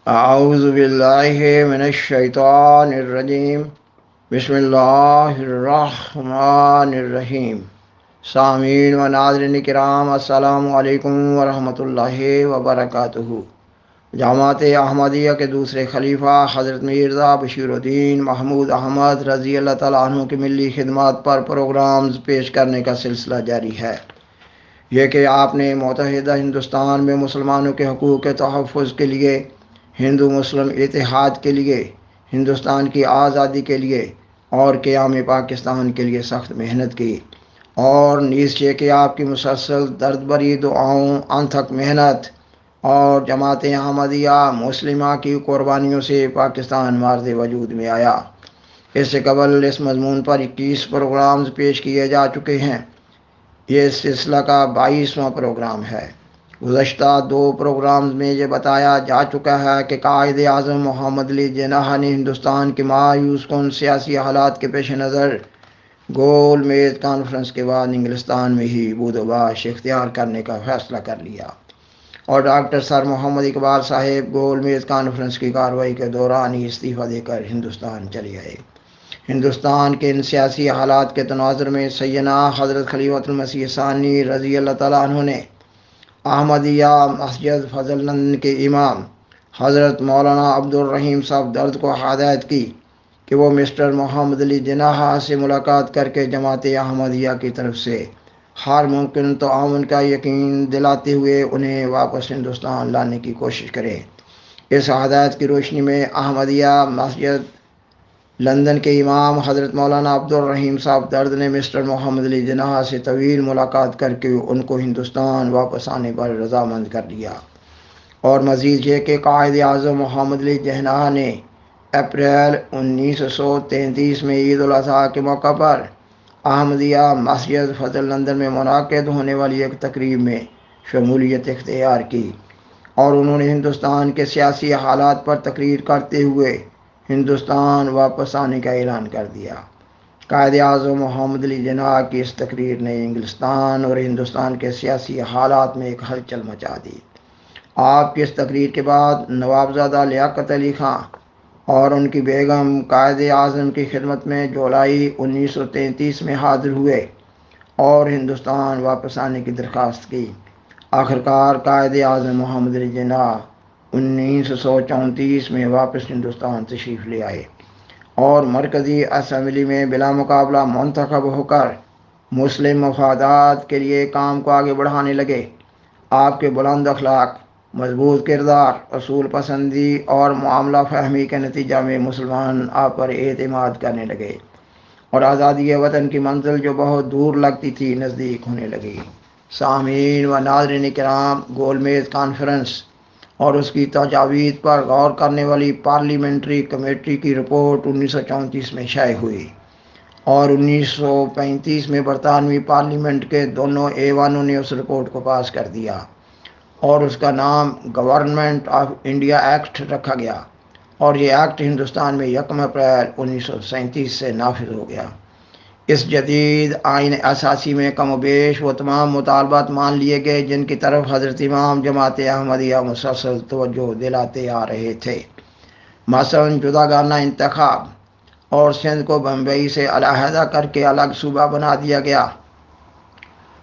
اعوذ باللہ من الشیطان الرجیم بسم اللہ الرحمن الرحیم۔ سامعین و ناظرین کرام، السلام علیکم ورحمۃ اللہ وبرکاتہ۔ جماعت احمدیہ کے دوسرے خلیفہ حضرت مرزا بشیر الدین محمود احمد رضی اللہ تعالیٰ عنہ کی ملی خدمات پر پروگرامز پیش کرنے کا سلسلہ جاری ہے۔ یہ کہ آپ نے متحدہ ہندوستان میں مسلمانوں کے حقوق کے تحفظ کے لیے، ہندو مسلم اتحاد کے لیے، ہندوستان کی آزادی کے لیے اور قیام پاکستان کے لیے سخت محنت کی، اور نیز یہ کہ آپ کی مسلسل درد بری دعاؤں، انتھک محنت اور جماعت احمدیہ مسلمہ کی قربانیوں سے پاکستان مارد وجود میں آیا۔ اس سے قبل اس مضمون پر 21 پروگرامز پیش کیے جا چکے ہیں۔ یہ اس سلسلہ کا 22واں پروگرام ہے۔ گزشتہ 2 پروگرامز میں یہ بتایا جا چکا ہے کہ قائد اعظم محمد علی جناح نے ہندوستان کے مایوس کن سیاسی حالات کے پیش نظر گول میز کانفرنس کے بعد انگلستان میں ہی بود و باش اختیار کرنے کا فیصلہ کر لیا، اور ڈاکٹر سر محمد اقبال صاحب گول میز کانفرنس کی کارروائی کے دوران ہی استعفیٰ دے کر ہندوستان چلے گئے۔ ہندوستان کے ان سیاسی حالات کے تناظر میں سیدنا حضرت خلیفۃ المسیح ثانی رضی اللہ تعالیٰ عنہ نے احمدیہ مسجد فضل نند کے امام حضرت مولانا عبد الرحیم صاحب درد کو ہدایت کی کہ وہ مسٹر محمد علی جناح سے ملاقات کر کے جماعت احمدیہ کی طرف سے ہر ممکن تعاون کا یقین دلاتے ہوئے انہیں واپس ہندوستان لانے کی کوشش کریں۔ اس ہدایت کی روشنی میں احمدیہ مسجد لندن کے امام حضرت مولانا عبد الرحیم صاحب درد نے مسٹر محمد علی جناح سے طویل ملاقات کر کے ان کو ہندوستان واپس آنے پر رضامند کر دیا، اور مزید یہ کہ قائد اعظم محمد علی جناح نے اپریل 1933 میں عید الاضحیٰ کے موقع پر احمدیہ مسجد فضل لندن میں منعقد ہونے والی ایک تقریب میں شمولیت اختیار کی، اور انہوں نے ہندوستان کے سیاسی حالات پر تقریر کرتے ہوئے ہندوستان واپس آنے کا اعلان کر دیا۔ قائد اعظم محمد علی جناح کی اس تقریر نے انگلستان اور ہندوستان کے سیاسی حالات میں ایک ہلچل مچا دی۔ آپ کی اس تقریر کے بعد نوابزادہ لیاقت علی خان اور ان کی بیگم قائد اعظم کی خدمت میں جولائی 1933 میں حاضر ہوئے اور ہندوستان واپس آنے کی درخواست کی۔ آخرکار قائد اعظم محمد علی جناح 1934 میں واپس ہندوستان تشریف لے آئے اور مرکزی اسمبلی میں بلا مقابلہ منتخب ہو کر مسلم مفادات کے لیے کام کو آگے بڑھانے لگے۔ آپ کے بلند اخلاق، مضبوط کردار، اصول پسندی اور معاملہ فہمی کے نتیجہ میں مسلمان آپ پر اعتماد کرنے لگے، اور آزادی وطن کی منزل جو بہت دور لگتی تھی نزدیک ہونے لگی۔ سامعین و ناظرین کرام، گول میز کانفرنس اور اس کی تجاویز پر غور کرنے والی پارلیمنٹری کمیٹی کی رپورٹ 1934 میں شائع ہوئی، اور 1935 میں برطانوی پارلیمنٹ کے دونوں ایوانوں نے اس رپورٹ کو پاس کر دیا، اور اس کا نام گورنمنٹ آف انڈیا ایکٹ رکھا گیا، اور یہ ایکٹ ہندوستان میں 1 اپریل 1937 سے نافذ ہو گیا۔ اس جدید آئین اساسی میں کم و بیش وہ تمام مطالبات مان لیے گئے جن کی طرف حضرت امام جماعت احمدیہ مسلسل توجہ دلاتے آ رہے تھے۔ مثلاً جداگانہ انتخاب، اور سندھ کو بمبئی سے علیحدہ کر کے الگ صوبہ بنا دیا گیا۔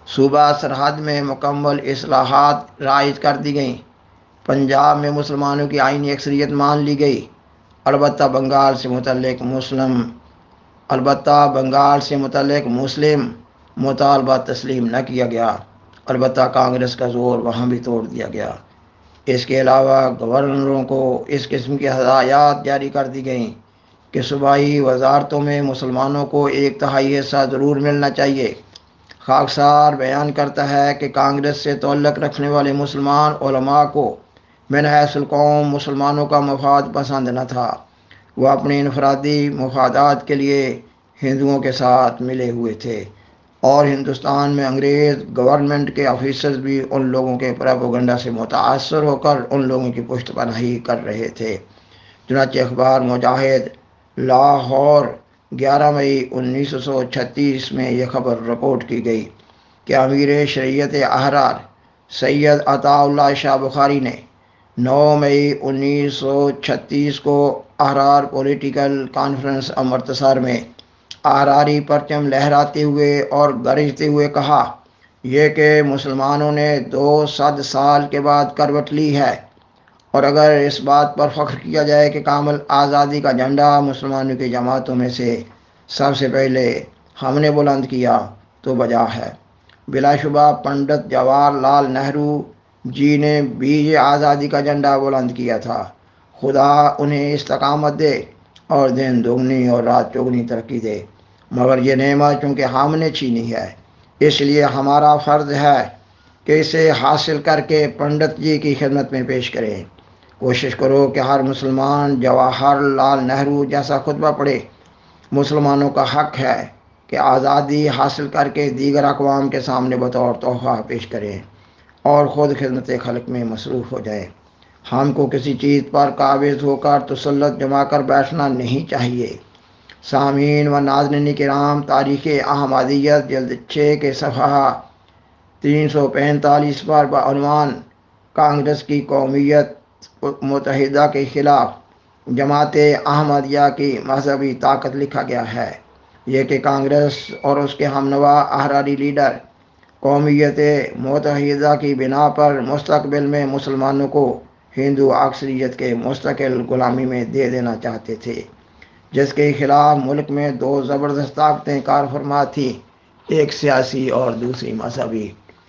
صوبہ سرحد میں مکمل اصلاحات رائج کر دی گئیں۔ پنجاب میں مسلمانوں کی آئینی اکثریت مان لی گئی، البتہ بنگال سے متعلق مسلم مطالبہ تسلیم نہ کیا گیا، البتہ کانگریس کا زور وہاں بھی توڑ دیا گیا۔ اس کے علاوہ گورنروں کو اس قسم کی ہدایات جاری کر دی گئیں کہ صوبائی وزارتوں میں مسلمانوں کو 1/3 حصہ ضرور ملنا چاہیے۔ خاکسار بیان کرتا ہے کہ کانگریس سے تعلق رکھنے والے مسلمان علماء کو من حیث القوم مسلمانوں کا مفاد پسند نہ تھا، وہ اپنے انفرادی مفادات کے لیے ہندوؤں کے ساتھ ملے ہوئے تھے، اور ہندوستان میں انگریز گورنمنٹ کے آفیسرز بھی ان لوگوں کے پروپیگنڈا سے متاثر ہو کر ان لوگوں کی پشت پناہی کر رہے تھے۔ چنانچہ اخبار مجاہد لاہور 11 مئی 1936 میں یہ خبر رپورٹ کی گئی کہ امیر شریعت احرار سید عطا اللہ شاہ بخاری نے 9 مئی 1936 کو احرار پولیٹیکل کانفرنس امرتسر میں احراری پرچم لہراتے ہوئے اور گرجتے ہوئے کہا یہ کہ مسلمانوں نے 200 سال کے بعد کروٹ لی ہے، اور اگر اس بات پر فخر کیا جائے کہ کامل آزادی کا جھنڈا مسلمانوں کی جماعتوں میں سے سب سے پہلے ہم نے بلند کیا تو بجا ہے۔ بلا شبہ پنڈت جواہر لال نہرو جی نے بیج آزادی کا جھنڈا بلند کیا تھا۔ خدا انہیں استقامت دے اور دن دگنی اور رات چگنی ترقی دے، مگر یہ نعمت چونکہ ہم نے چھینی ہے، اس لیے ہمارا فرض ہے کہ اسے حاصل کر کے پنڈت جی کی خدمت میں پیش کریں۔ کوشش کرو کہ ہر مسلمان جواہر لال نہرو جیسا خطبہ پڑھے۔ مسلمانوں کا حق ہے کہ آزادی حاصل کر کے دیگر اقوام کے سامنے بطور تحفہ پیش کریں اور خود خدمت خلق میں مصروف ہو جائے۔ ہم کو کسی چیز پر قابض ہو کر تسلط جما کر بیٹھنا نہیں چاہیے۔ سامعین و ناظرین کرام، تاریخ احمدیت جلد 6 کے صفحہ 345 پر بعنوان کانگریس کی قومیت متحدہ کے خلاف جماعت احمدیہ کی مذہبی طاقت لکھا گیا ہے۔ یہ کہ کانگریس اور اس کے ہمنوا احراری لیڈر قومیت متحدہ کی بنا پر مستقبل میں مسلمانوں کو ہندو اکثریت کے مستقل غلامی میں دے دینا چاہتے تھے، جس کے خلاف ملک میں 2 زبردست طاقتیں کار فرما تھیں، ایک سیاسی اور دوسری مذہبی۔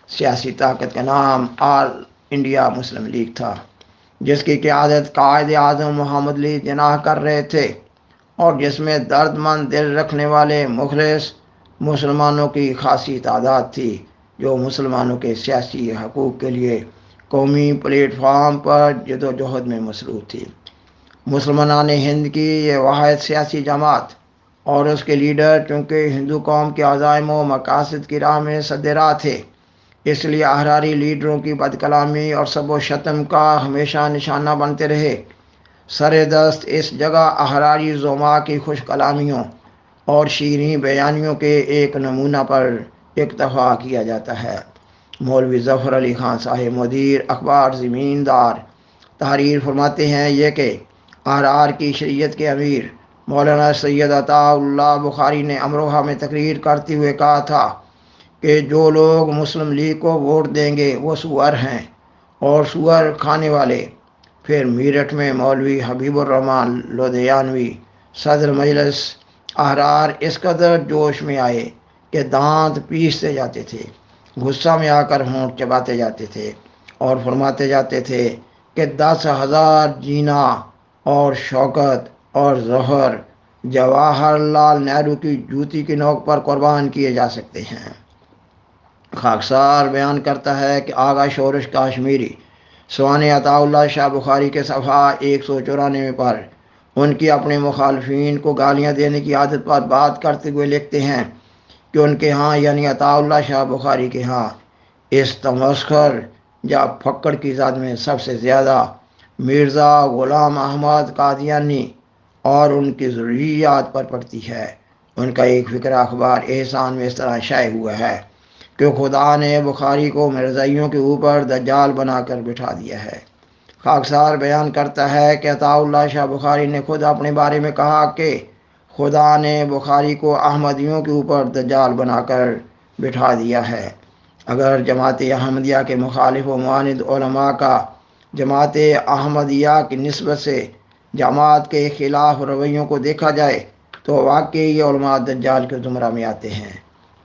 سیاسی طاقت کا نام آل انڈیا مسلم لیگ تھا، جس کی قیادت قائد اعظم محمد علی جناح کر رہے تھے، اور جس میں درد مند دل رکھنے والے مخلص مسلمانوں کی خاصی تعداد تھی، جو مسلمانوں کے سیاسی حقوق کے لیے قومی پلیٹ فارم پر جد و جہد میں مصروف تھی۔ مسلمانان ہند کی یہ واحد سیاسی جماعت اور اس کے لیڈر چونکہ ہندو قوم کے عزائم و مقاصد کی راہ میں سد راہ تھے، اس لیے احراری لیڈروں کی بد کلامی اور سب و شتم کا ہمیشہ نشانہ بنتے رہے۔ سر دست اس جگہ احراری زعماء کی خوش کلامیوں اور شیریں بیانیوں کے ایک نمونہ پر اکتفا کیا جاتا ہے۔ مولوی ظفر علی خان صاحب مدیر اخبار زمیندار تحریر فرماتے ہیں یہ کہ احرار کی شریعت کے امیر مولانا سید عطا اللہ بخاری نے امروہہ میں تقریر کرتے ہوئے کہا تھا کہ جو لوگ مسلم لیگ کو ووٹ دیں گے وہ سور ہیں اور سور کھانے والے۔ پھر میرٹھ میں مولوی حبیب الرحمان لدھیانوی صدر مجلس احرار اس قدر جوش میں آئے کہ دانت پیستے جاتے تھے، غصہ میں آ کر ہونٹ چباتے جاتے تھے اور فرماتے جاتے تھے کہ 10,000 جینا اور شوکت اور ظفر جواہر لال نہرو کی جوتی کی نوک پر قربان کیے جا سکتے ہیں۔ خاکسار بیان کرتا ہے کہ آغا شورش کاشمیری سوانح عطا اللہ شاہ بخاری کے صفحہ 194 پر ان کی اپنے مخالفین کو گالیاں دینے کی عادت پر بات کرتے ہوئے لکھتے ہیں کہ ان کے ہاں یعنی عطا اللہ شاہ بخاری کے ہاں اس تمسخر یا پھکڑ کی ذات میں سب سے زیادہ مرزا غلام احمد قادیانی اور ان کی ضروریات پر پڑتی ہے۔ ان کا ایک فقرہ اخبار احسان میں اس طرح شائع ہوا ہے کہ خدا نے بخاری کو مرزائیوں کے اوپر دجال بنا کر بٹھا دیا ہے۔ خاکسار بیان کرتا ہے کہ عطا اللہ شاہ بخاری نے خود اپنے بارے میں کہا کہ خدا نے بخاری کو احمدیوں کے اوپر دجال بنا کر بٹھا دیا ہے۔ اگر جماعت احمدیہ کے مخالف و معاند علماء کا جماعت احمدیہ کی نسبت سے جماعت کے خلاف رویوں کو دیکھا جائے تو واقعی یہ علماء دجال کے زمرہ میں آتے ہیں۔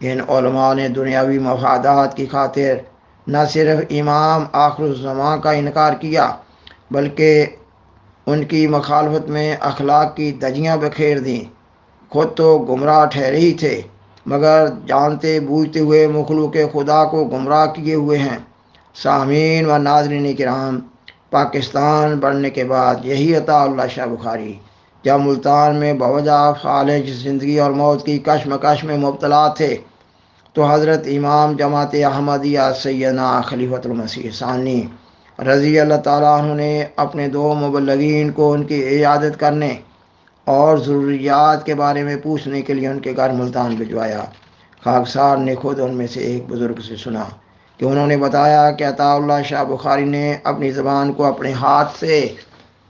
ان علماء نے دنیاوی مفادات کی خاطر نہ صرف امام آخر الزمان کا انکار کیا بلکہ ان کی مخالفت میں اخلاق کی دجیاں بکھیر دیں۔ خود تو گمراہ ٹھہرے ہی تھے، مگر جانتے بوجھتے ہوئے مخلوق خدا کو گمراہ کیے ہوئے ہیں۔ سامعین و ناظرین کرام، پاکستان بڑھنے کے بعد یہی عطا اللہ شاہ بخاری جب ملتان میں بوجہ فالج زندگی اور موت کی کشمکش میں مبتلا تھے تو حضرت امام جماعت احمدیہ سیدنا خلیفۃ المسیح ثانی رضی اللہ تعالیٰ عنہ نے اپنے 2 مبلغین کو ان کی عیادت کرنے اور ضروریات کے بارے میں پوچھنے کے لیے ان کے گھر ملتان بھجوایا۔ خاکسار نے خود ان میں سے ایک بزرگ سے سنا کہ انہوں نے بتایا کہ عطا اللہ شاہ بخاری نے اپنی زبان کو اپنے ہاتھ سے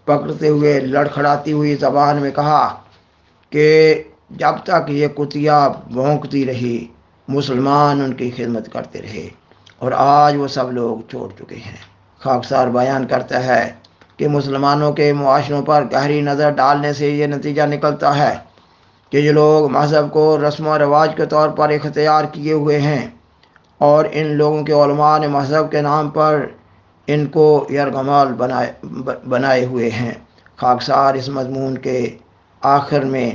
پکڑتے ہوئے لڑکھڑاتی ہوئی زبان میں کہا کہ جب تک یہ کتیا بھونکتی رہی مسلمان ان کی خدمت کرتے رہے، اور آج وہ سب لوگ چھوڑ چکے ہیں۔ خاکسار بیان کرتا ہے کہ مسلمانوں کے معاشروں پر گہری نظر ڈالنے سے یہ نتیجہ نکلتا ہے کہ یہ لوگ مذہب کو رسم و رواج کے طور پر اختیار کیے ہوئے ہیں، اور ان لوگوں کے علماء نے مذہب کے نام پر ان کو یرغمال بنائے ہوئے ہیں۔ خاکسار اس مضمون کے آخر میں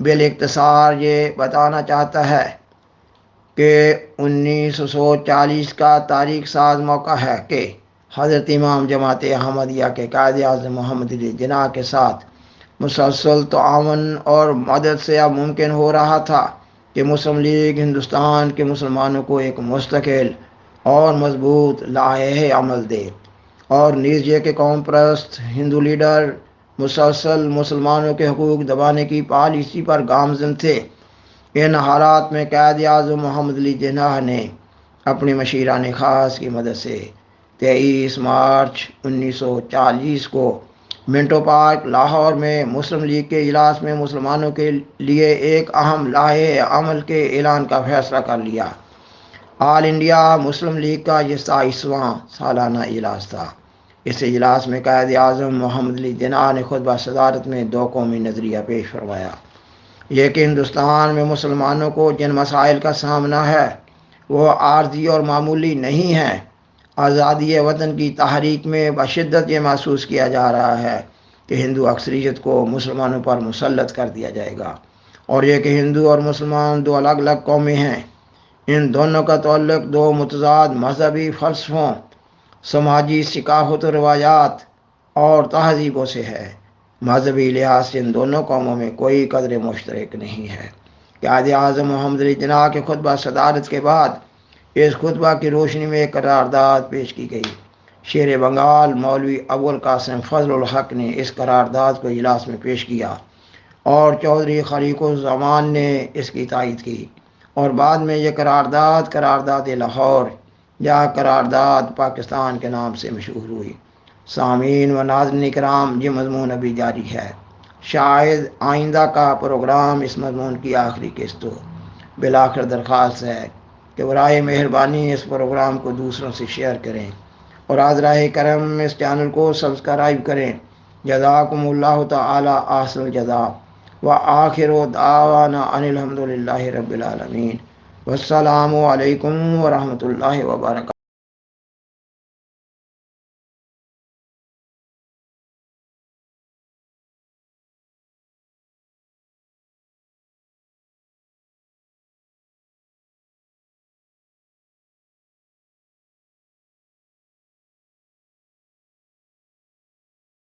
بالاختصار یہ بتانا چاہتا ہے کہ 1940 کا تاریخ ساز موقع ہے کہ حضرت امام جماعت احمدیہ کے قائد اعظم محمد علی جناح کے ساتھ مسلسل تعاون اور مدد سے اب ممکن ہو رہا تھا کہ مسلم لیگ ہندوستان کے مسلمانوں کو ایک مستقل اور مضبوط لائحہ عمل دے، اور نیز یہ کہ قوم پرست ہندو لیڈر مسلسل مسلمانوں کے حقوق دبانے کی پالیسی پر گامزن تھے۔ ان حالات میں قائد اعظم محمد علی جناح نے اپنی مشیران خاص کی مدد سے 23 مارچ 1940 کو منٹو پارک لاہور میں مسلم لیگ کے اجلاس میں مسلمانوں کے لیے ایک اہم لائحہ عمل کے اعلان کا فیصلہ کر لیا۔ آل انڈیا مسلم لیگ کا یہ 27واں سالانہ اجلاس تھا۔ اس اجلاس میں قائد اعظم محمد علی جناح نے خطبہ صدارت میں دو قومی نظریہ پیش فرمایا، یہ کہ ہندوستان میں مسلمانوں کو جن مسائل کا سامنا ہے وہ عارضی اور معمولی نہیں ہیں۔ آزادی وطن کی تحریک میں بشدت یہ محسوس کیا جا رہا ہے کہ ہندو اکثریت کو مسلمانوں پر مسلط کر دیا جائے گا، اور یہ کہ ہندو اور مسلمان دو الگ الگ قومیں ہیں۔ ان دونوں کا تعلق دو متضاد مذہبی فلسفوں، سماجی ثقافت و روایات اور تہذیبوں سے ہے۔ مذہبی لحاظ سے ان دونوں قوموں میں کوئی قدر مشترک نہیں ہے۔ قائد اعظم محمد علی جناح کے خطبہ صدارت کے بعد اس خطبہ کی روشنی میں ایک قرارداد پیش کی گئی۔ شیر بنگال مولوی ابوالقاسم فضل الحق نے اس قرارداد کو اجلاس میں پیش کیا، اور چودھری خلیق الزمان نے اس کی تائید کی، اور بعد میں یہ قرارداد لاہور یا قرارداد پاکستان کے نام سے مشہور ہوئی۔ سامعین و ناظرین کرام، یہ مضمون ابھی جاری ہے، شاید آئندہ کا پروگرام اس مضمون کی آخری قسط ہو۔ بالآخر درخواست ہے کہ برائے مہربانی اس پروگرام کو دوسروں سے شیئر کریں، اور حضرائے کرم اس چینل کو سبسکرائب کریں۔ جزاکم اللہ تعالی احسن الجزاء، وآخر دعوانا ان الحمد للہ رب العالمین، والسلام علیکم ورحمۃ اللہ وبرکاتہ۔